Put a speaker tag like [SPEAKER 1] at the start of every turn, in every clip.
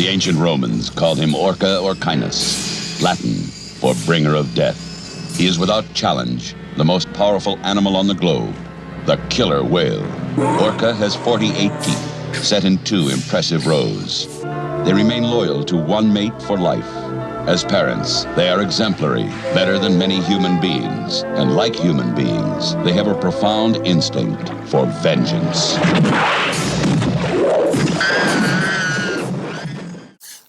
[SPEAKER 1] The ancient Romans called him Orca or Canis, Latin for bringer of death. He is without challenge the most powerful animal on the globe, the killer whale. Orca has 48 teeth, set in 2 impressive rows. They remain loyal to one mate for life. As parents, they are exemplary, better than many human beings. And like human beings, they have a profound instinct for vengeance.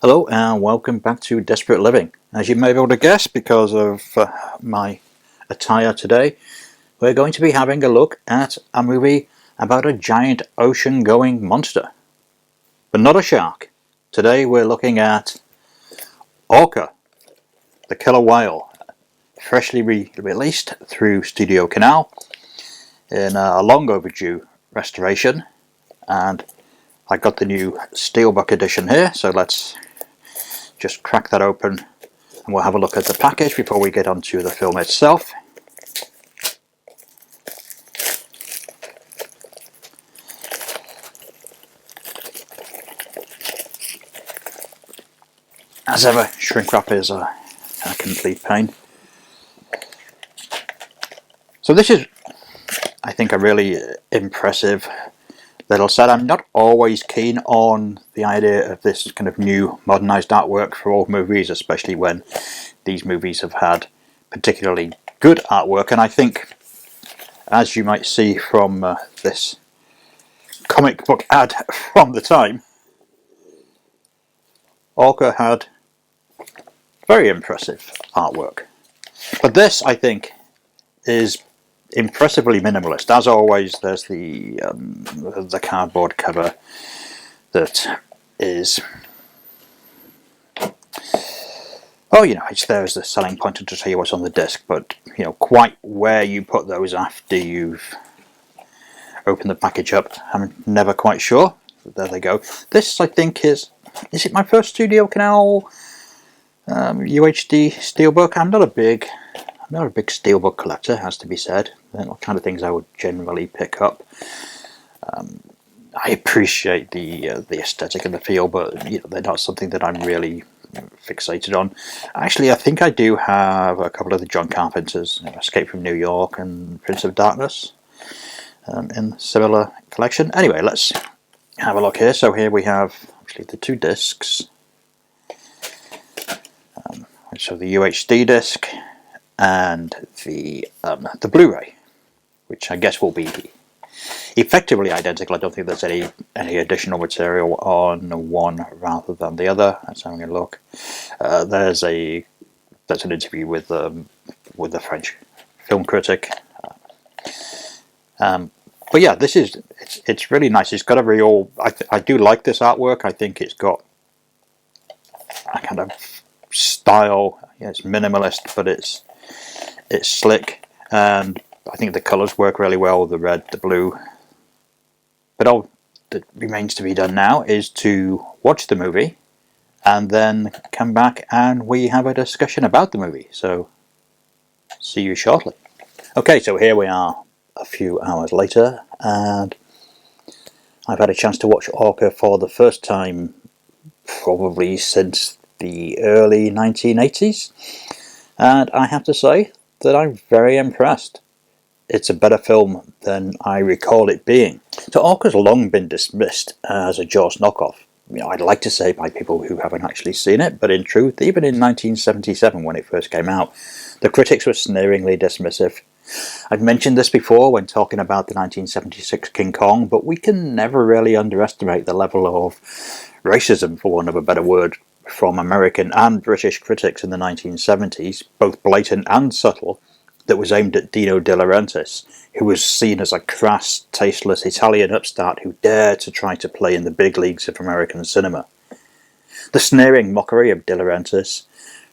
[SPEAKER 2] Hello and welcome back to Desperate Living. As you may be able to guess because of my attire today, we're going to be having a look at a movie about a giant ocean-going monster. But not a shark. Today we're looking at Orca, the killer whale, freshly released through Studiocanal in a long overdue restoration. And I got the new Steelbook edition here, so let's just crack that open and we'll have a look at the package before we get onto the film itself. As ever, shrink wrap is a complete pain. So this is, I think, a really impressive little set. I'm not always keen on the idea of this kind of new modernized artwork for old movies, especially when these movies have had particularly good artwork. And I think, as you might see from this comic book ad from the time, Orca had very impressive artwork. But this, I think, is impressively minimalist. As always, there's the cardboard cover that is, oh, you know, it's there as the selling point to tell you what's on the disc, but you know, quite where you put those after you've opened the package up, I'm never quite sure. But there they go. This, I think, is it my first Studiocanal UHD Steelbook? I'm not a big Steelbook collector, has to be said. They're not the kind of things I would generally pick up. I appreciate the aesthetic and the feel, but you know, they're not something that I'm really fixated on. Actually, I think I do have a couple of the John Carpenter's, Escape from New York and Prince of Darkness, in similar collection. Anyway, let's have a look here. So here we have actually the 2 discs. So the UHD disc and the Blu-ray, which I guess will be effectively identical. I don't think there's any additional material on one rather than the other. Let's have a look. There's an interview with the French film critic. But yeah, it's really nice. It's got a real. I do like this artwork. I think it's got a kind of style. Yeah, it's minimalist, but it's slick, and I think the colours work really well, the red, the blue. But all that remains to be done now is to watch the movie and then come back and we have a discussion about the movie. So see you shortly. Okay, so here we are a few hours later, and I've had a chance to watch Orca for the first time probably since the early 1980s, and I have to say that I'm very impressed. It's a better film than I recall it being. So Orca's long been dismissed as a Jaws knockoff. You know, I'd like to say by people who haven't actually seen it, but in truth, even in 1977 when it first came out, the critics were sneeringly dismissive. I've mentioned this before when talking about the 1976 King Kong, but we can never really underestimate the level of racism, for want of a better word, from American and British critics in the 1970s, both blatant and subtle, that was aimed at Dino De Laurentiis, who was seen as a crass, tasteless Italian upstart who dared to try to play in the big leagues of American cinema. The sneering mockery of De Laurentiis,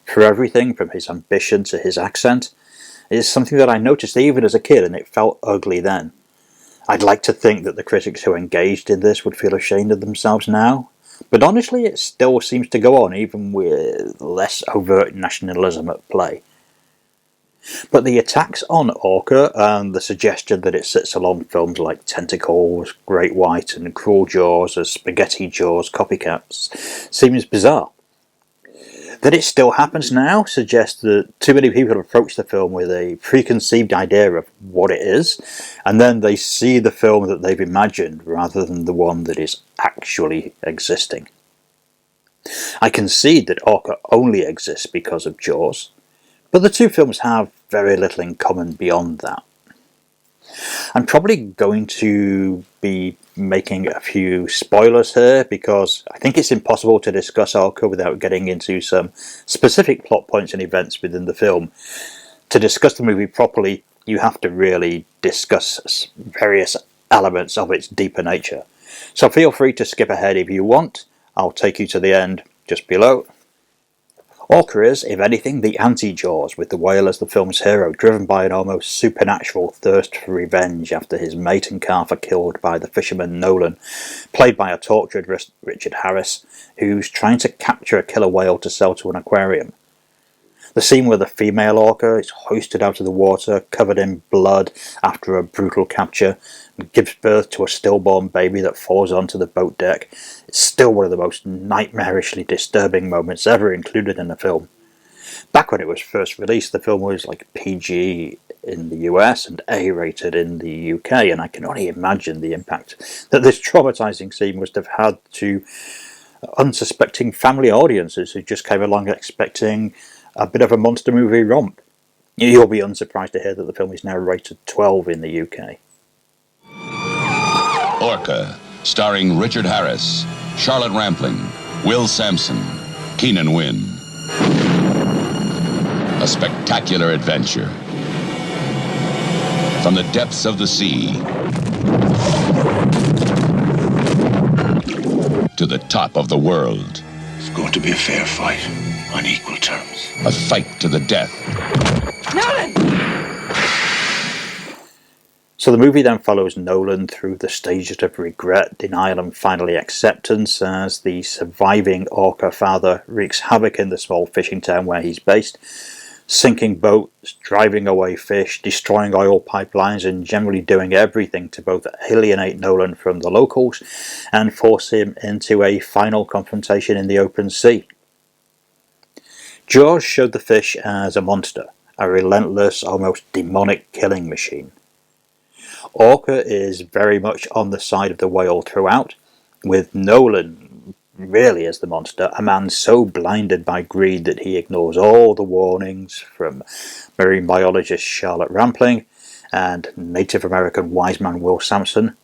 [SPEAKER 2] for everything from his ambition to his accent, is something that I noticed even as a kid, and it felt ugly then. I'd like to think that the critics who engaged in this would feel ashamed of themselves now, but honestly it still seems to go on even with less overt nationalism at play. But the attacks on Orca and the suggestion that it sits along films like Tentacles, Great White and Cruel Jaws as Spaghetti Jaws copycats seems bizarre. That it still happens now suggests that too many people approach the film with a preconceived idea of what it is, and then they see the film that they've imagined rather than the one that is actually existing. I concede that Orca only exists because of Jaws, but the two films have very little in common beyond that. I'm probably going to be making a few spoilers here because I think it's impossible to discuss Orca without getting into some specific plot points and events within the film. To discuss the movie properly, you have to really discuss various elements of its deeper nature. So feel free to skip ahead if you want. I'll take you to the end just below. Orca is, if anything, the anti-Jaws, with the whale as the film's hero, driven by an almost supernatural thirst for revenge after his mate and calf are killed by the fisherman Nolan, played by a tortured Richard Harris, who's trying to capture a killer whale to sell to an aquarium. The scene where the female orca is hoisted out of the water, covered in blood after a brutal capture, and gives birth to a stillborn baby that falls onto the boat deck, is still one of the most nightmarishly disturbing moments ever included in a film. Back when it was first released, the film was like PG in the US and A-rated in the UK, and I can only imagine the impact that this traumatizing scene must have had to unsuspecting family audiences who just came along expecting a bit of a monster movie romp. You'll be unsurprised to hear that the film is now rated 12 in the UK.
[SPEAKER 1] Orca, starring Richard Harris, Charlotte Rampling, Will Sampson, Keenan Wynn. A spectacular adventure. From the depths of the sea to the top of the world.
[SPEAKER 3] It's going to be a fair fight on equal terms.
[SPEAKER 1] A fight to the death.
[SPEAKER 3] Nolan!
[SPEAKER 2] So the movie then follows Nolan through the stages of regret, denial and finally acceptance as the surviving Orca father wreaks havoc in the small fishing town where he's based, sinking boats, driving away fish, destroying oil pipelines and generally doing everything to both alienate Nolan from the locals and force him into a final confrontation in the open sea. Jaws showed the fish as a monster, a relentless, almost demonic killing machine. Orca is very much on the side of the whale throughout, with Nolan really as the monster, a man so blinded by greed that he ignores all the warnings from marine biologist Charlotte Rampling and Native American wise man Will Sampson,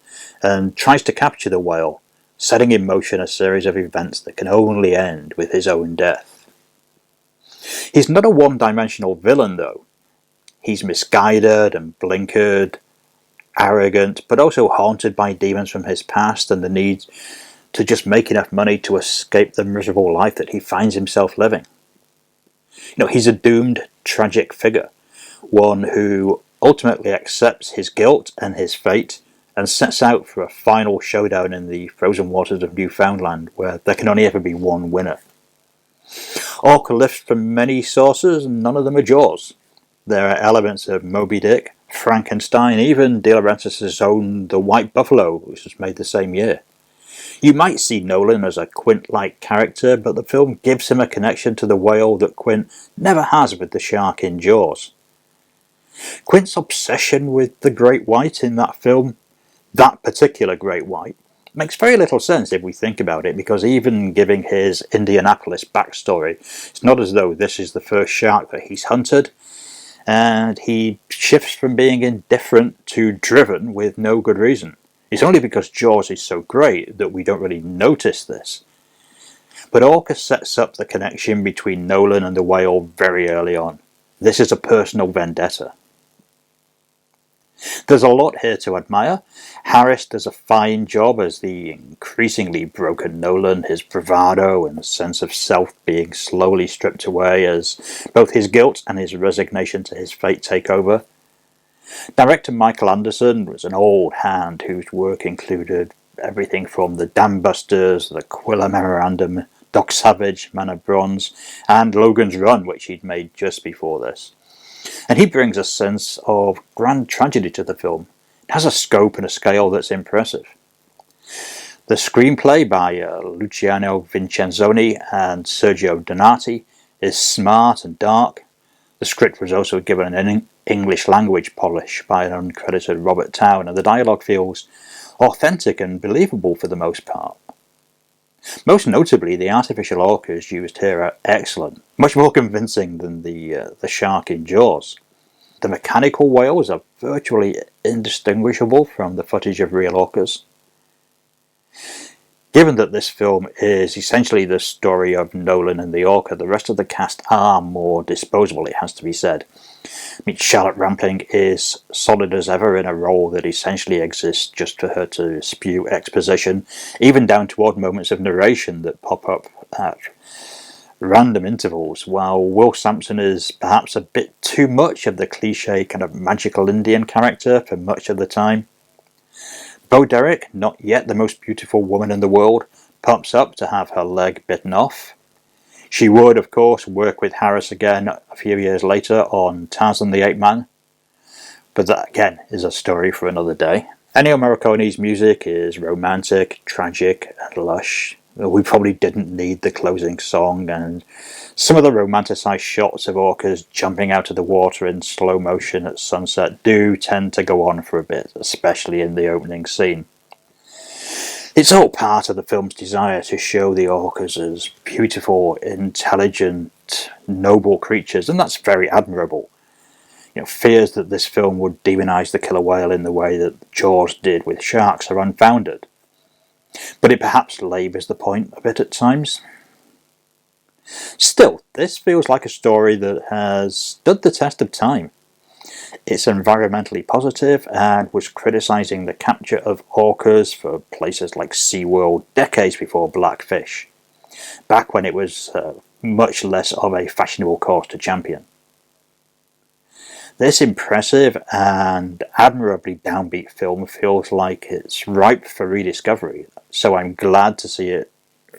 [SPEAKER 2] and tries to capture the whale, setting in motion a series of events that can only end with his own death. He's not a one-dimensional villain though. He's misguided and blinkered, arrogant, but also haunted by demons from his past and the need to just make enough money to escape the miserable life that he finds himself living. He's a doomed, tragic figure, one who ultimately accepts his guilt and his fate and sets out for a final showdown in the frozen waters of Newfoundland where there can only ever be one winner. Orca lifts from many sources and none of them are Jaws. There are elements of Moby Dick, Frankenstein, even De Laurentiis' own The White Buffalo, which was made the same year. You might see Nolan as a Quint-like character, but the film gives him a connection to the whale that Quint never has with the shark in Jaws. Quint's obsession with the great white in that film, that particular great white, makes very little sense if we think about it, because even giving his Indianapolis backstory, it's not as though this is the first shark that he's hunted, and he shifts from being indifferent to driven with no good reason. It's only because Jaws is so great that we don't really notice this. But Orca sets up the connection between Nolan and the whale very early on. This is a personal vendetta. There's a lot here to admire. Harris does a fine job as the increasingly broken Nolan, his bravado and sense of self being slowly stripped away as both his guilt and his resignation to his fate take over. Director Michael Anderson was an old hand whose work included everything from The Dam Busters, The Quilla Memorandum, Doc Savage, Man of Bronze, and Logan's Run, which he'd made just before this. And he brings a sense of grand tragedy to the film. It has a scope and a scale that's impressive. The screenplay by Luciano Vincenzoni and Sergio Donati is smart and dark. The script was also given an English language polish by an uncredited Robert Town, and the dialogue feels authentic and believable for the most part. Most notably, the artificial orcas used here are excellent, much more convincing than the shark in Jaws. The mechanical whales are virtually indistinguishable from the footage of real orcas. Given that this film is essentially the story of Nolan and the orca, the rest of the cast are more disposable, it has to be said. I mean, Charlotte Rampling is solid as ever in a role that essentially exists just for her to spew exposition, even down to odd moments of narration that pop up at random intervals, while Will Sampson is perhaps a bit too much of the cliche kind of magical Indian character for much of the time. Bo Derek, not yet the most beautiful woman in the world, pops up to have her leg bitten off. She would, of course, work with Harris again a few years later on Tarzan the Ape Man, but that again is a story for another day. Ennio Morricone's music is romantic, tragic, and lush. We probably didn't need the closing song, and some of the romanticised shots of orcas jumping out of the water in slow motion at sunset do tend to go on for a bit, especially in the opening scene. It's all part of the film's desire to show the orcas as beautiful, intelligent, noble creatures, and that's very admirable. Fears that this film would demonise the killer whale in the way that Jaws did with sharks are unfounded. But it perhaps labours the point a bit at times. Still, this feels like a story that has stood the test of time. It's environmentally positive and was criticising the capture of orcas for places like SeaWorld decades before Blackfish, back when it was much less of a fashionable cause to champion. This impressive and admirably downbeat film feels like it's ripe for rediscovery, so I'm glad to see it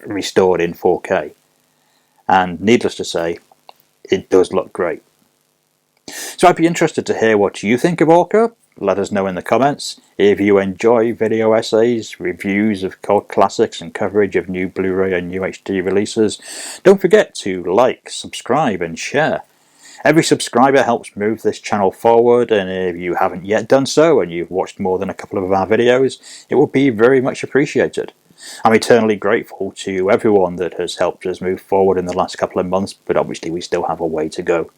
[SPEAKER 2] restored in 4K. And needless to say, it does look great. So I'd be interested to hear what you think of Orca. Let us know in the comments. If you enjoy video essays, reviews of cult classics and coverage of new Blu-ray and UHD releases, don't forget to like, subscribe and share. Every subscriber helps move this channel forward, and if you haven't yet done so and you've watched more than a couple of our videos, it would be very much appreciated. I'm eternally grateful to everyone that has helped us move forward in the last couple of months, but obviously we still have a way to go.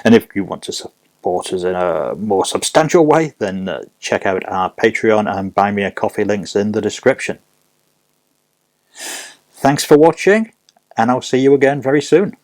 [SPEAKER 2] And if you want to support us in a more substantial way, then check out our Patreon and Buy Me a Coffee links in the description. Thanks for watching, and I'll see you again very soon.